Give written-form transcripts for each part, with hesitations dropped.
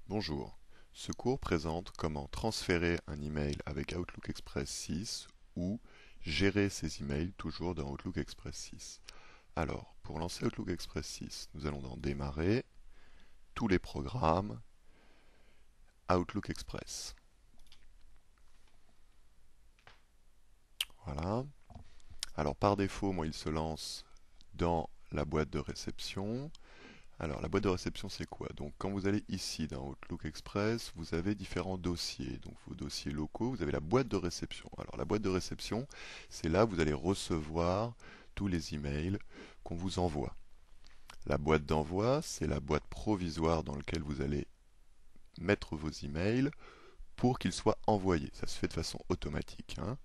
Bonjour, ce cours présente comment transférer un email avec Outlook Express 6 ou gérer ses emails toujours dans Outlook Express 6. Alors, pour lancer Outlook Express 6, nous allons dans Démarrer, Tous les programmes, Outlook Express. Voilà. Alors, par défaut, moi, il se lance dans la boîte de réception. Alors, la boîte de réception, c'est quoi? Donc, quand vous allez ici dans Outlook Express, vous avez différents dossiers. Donc, vos dossiers locaux, vous avez la boîte de réception. Alors, la boîte de réception, c'est là où vous allez recevoir tous les emails qu'on vous envoie. La boîte d'envoi, c'est la boîte provisoire dans laquelle vous allez mettre vos emails pour qu'ils soient envoyés. Ça se fait de façon automatique, hein.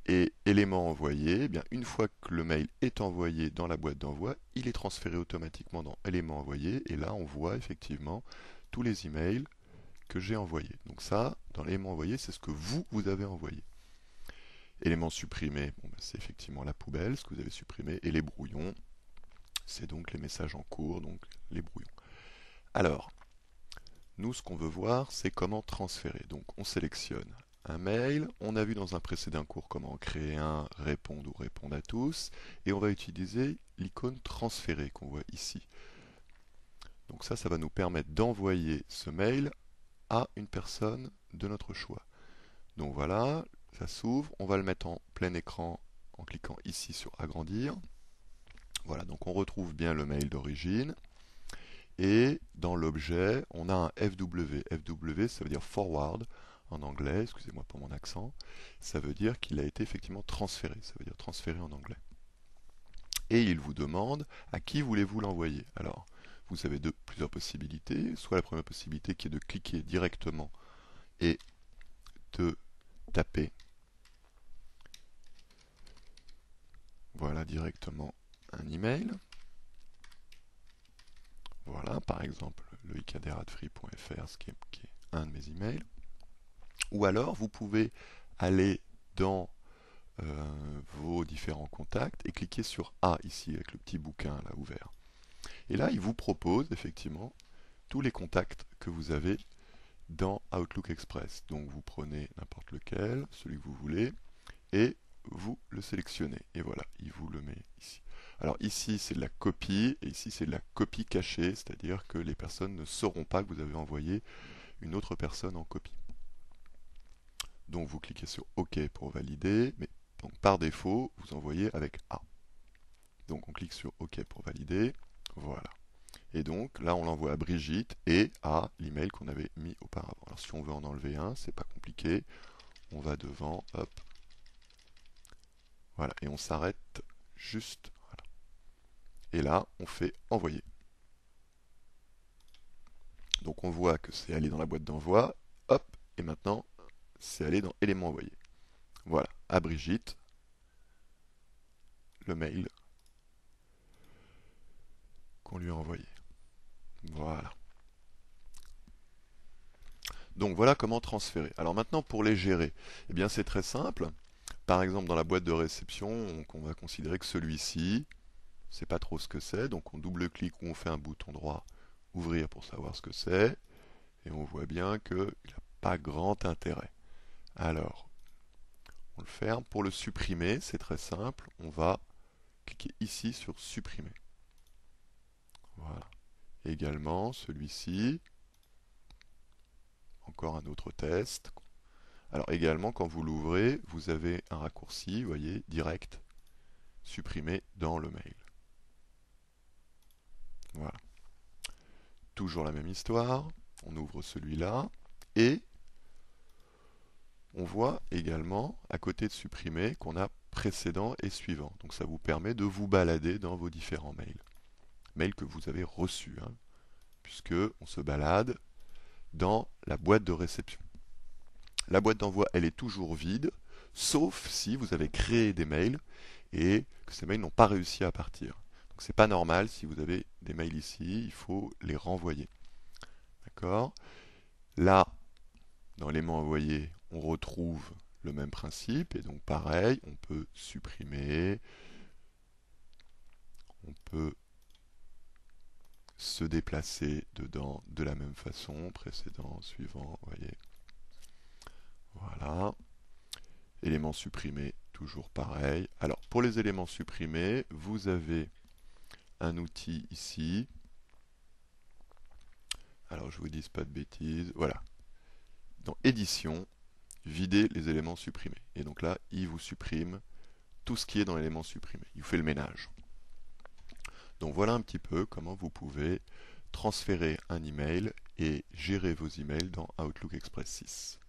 Et élément envoyé, eh bien, une fois que le mail est envoyé dans la boîte d'envoi, il est transféré automatiquement dans élément envoyé. Et là, on voit effectivement tous les emails que j'ai envoyés. Donc ça, dans l'élément envoyé, c'est ce que vous avez envoyé. Élément supprimé, bon, ben, c'est effectivement la poubelle, ce que vous avez supprimé. Et les brouillons, c'est donc les messages en cours, donc les brouillons. Alors, nous, ce qu'on veut voir, c'est comment transférer. Donc, on sélectionne un mail. On a vu dans un précédent cours comment créer un, répondre ou répondre à tous. Et on va utiliser l'icône transférer qu'on voit ici. Donc ça va nous permettre d'envoyer ce mail à une personne de notre choix. Donc voilà, ça s'ouvre. On va le mettre en plein écran en cliquant ici sur agrandir. Voilà, donc on retrouve bien le mail d'origine. Et dans l'objet, on a un FW. FW, ça veut dire forward en anglais, excusez-moi pour mon accent. Ça veut dire qu'il a été effectivement transféré, ça veut dire transféré en anglais. Et il vous demande à qui voulez-vous l'envoyer. Alors, vous avez plusieurs possibilités. Soit la première possibilité qui est de cliquer directement et de taper, voilà, directement un email. Voilà, par exemple, le icadéradfree.fr, ce qui est un de mes emails. Ou alors, vous pouvez aller dans vos différents contacts et cliquer sur A ici avec le petit bouquin là ouvert. Et là, il vous propose effectivement tous les contacts que vous avez dans Outlook Express. Donc vous prenez n'importe lequel, celui que vous voulez, et vous le sélectionnez. Et voilà, il vous le met ici. Alors ici, c'est de la copie, et ici, c'est de la copie cachée, c'est-à-dire que les personnes ne sauront pas que vous avez envoyé une autre personne en copie. Donc vous cliquez sur OK pour valider, mais donc par défaut, vous envoyez avec A. Donc on clique sur OK pour valider, voilà. Et donc là, on l'envoie à Brigitte et à l'email qu'on avait mis auparavant. Alors si on veut en enlever un, c'est pas compliqué. On va devant, hop, voilà, et on s'arrête juste, voilà. Et là, on fait envoyer. Donc on voit que c'est allé dans la boîte d'envoi, hop, et maintenant, c'est allé dans élément envoyé. Voilà, à Brigitte, le mail qu'on lui a envoyé. Voilà. Donc voilà comment transférer. Alors maintenant pour les gérer, eh bien c'est très simple. Par exemple dans la boîte de réception, on va considérer que celui-ci, c'est pas trop ce que c'est, donc on double-clique ou on fait un bouton droit ouvrir pour savoir ce que c'est, et on voit bien qu'il n'a pas grand intérêt. Alors, on le ferme. Pour le supprimer, c'est très simple, on va cliquer ici sur supprimer. Voilà. Et également celui-ci, encore un autre test. Alors également, quand vous l'ouvrez, vous avez un raccourci, vous voyez, direct, supprimer dans le mail. Voilà. Toujours la même histoire. On ouvre celui-là. Et on voit également, à côté de supprimer, qu'on a précédent et suivant. Donc ça vous permet de vous balader dans vos différents mails. Mails que vous avez reçus, hein, puisque on se balade dans la boîte de réception. La boîte d'envoi, elle est toujours vide, sauf si vous avez créé des mails et que ces mails n'ont pas réussi à partir. Donc c'est pas normal, si vous avez des mails ici, il faut les renvoyer. D'accord? Là, dans l'élément envoyé, on retrouve le même principe, et donc pareil, on peut supprimer, on peut se déplacer dedans de la même façon, précédent, suivant, vous voyez. Voilà. Éléments supprimés, toujours pareil. Alors, pour les éléments supprimés, vous avez un outil ici. Alors, je vous dis pas de bêtises. Voilà. Dans Édition, vider les éléments supprimés. Et donc là, il vous supprime tout ce qui est dans l'élément supprimé. Il vous fait le ménage. Donc voilà un petit peu comment vous pouvez transférer un email et gérer vos emails dans Outlook Express 6.